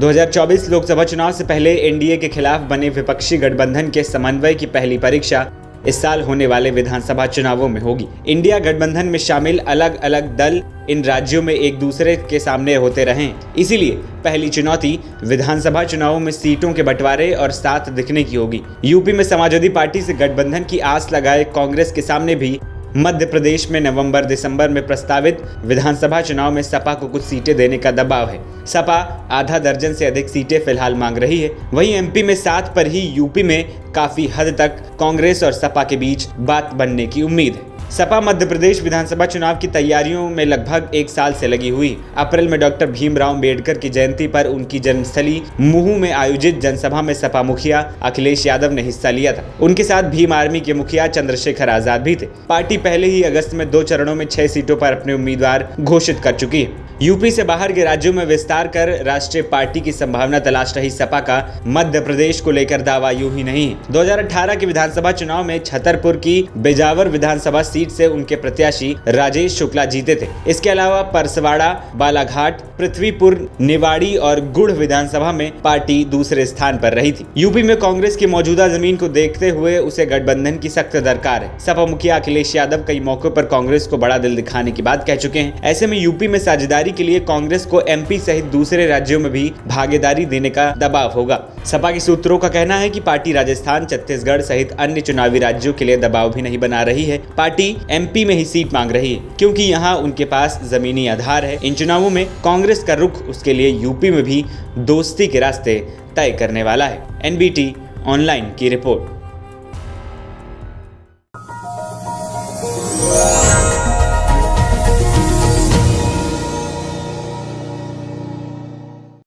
2024 लोकसभा चुनाव से पहले एनडीए के खिलाफ बने विपक्षी गठबंधन के समन्वय की पहली परीक्षा इस साल होने वाले विधानसभा चुनावों में होगी। इंडिया गठबंधन में शामिल अलग अलग दल इन राज्यों में एक दूसरे के सामने होते रहे, इसीलिए पहली चुनौती विधानसभा चुनावों में सीटों के बंटवारे और साथ दिखने की होगी। यूपी में समाजवादी पार्टी से गठबंधन की आस लगाए कांग्रेस के सामने भी मध्य प्रदेश में नवंबर दिसंबर में प्रस्तावित विधानसभा चुनाव में सपा को कुछ सीटें देने का दबाव है। सपा आधा दर्जन से अधिक सीटें फिलहाल मांग रही है। वहीं एमपी में 7 पर ही यूपी में काफी हद तक कांग्रेस और सपा के बीच बात बनने की उम्मीद है। सपा मध्य प्रदेश विधानसभा चुनाव की तैयारियों में लगभग 1 साल से लगी हुई। अप्रैल में डॉक्टर भीमराव अंबेडकर की जयंती पर उनकी जन्मस्थली महू में आयोजित जनसभा में सपा मुखिया अखिलेश यादव ने हिस्सा लिया था। उनके साथ भीम आर्मी के मुखिया चंद्रशेखर आजाद भी थे। पार्टी पहले ही अगस्त में 2 चरणों में 6 सीटों पर अपने उम्मीदवार घोषित कर चुकी है। यूपी से बाहर के राज्यों में विस्तार कर राष्ट्रीय पार्टी की संभावना तलाश रही सपा का मध्य प्रदेश को लेकर दावा यूं ही नहीं है। 2018 के विधानसभा चुनाव में छतरपुर की बेजावर विधानसभा सीट से उनके प्रत्याशी राजेश शुक्ला जीते थे। इसके अलावा परसवाड़ा, बालाघाट, पृथ्वीपुर, निवाड़ी और गुड़ विधानसभा में पार्टी दूसरे स्थान पर रही थी। यूपी में कांग्रेस की मौजूदा जमीन को देखते हुए उसे गठबंधन की सख्त दरकार है। सपा मुखिया अखिलेश यादव कई मौकों पर कांग्रेस को बड़ा दिल दिखाने की बात कह चुके हैं। ऐसे में यूपी में साझेदारी के लिए कांग्रेस को एमपी सहित दूसरे राज्यों में भी भागीदारी देने का दबाव होगा। सपा के सूत्रों का कहना है कि पार्टी राजस्थान, छत्तीसगढ़ सहित अन्य चुनावी राज्यों के लिए दबाव भी नहीं बना रही है। पार्टी एमपी में ही सीट मांग रही है क्योंकि यहाँ उनके पास जमीनी आधार है। इन चुनावों में कांग्रेस का रुख उसके लिए यूपी में भी दोस्ती के रास्ते तय करने वाला है। एनबीटी ऑनलाइन की रिपोर्ट।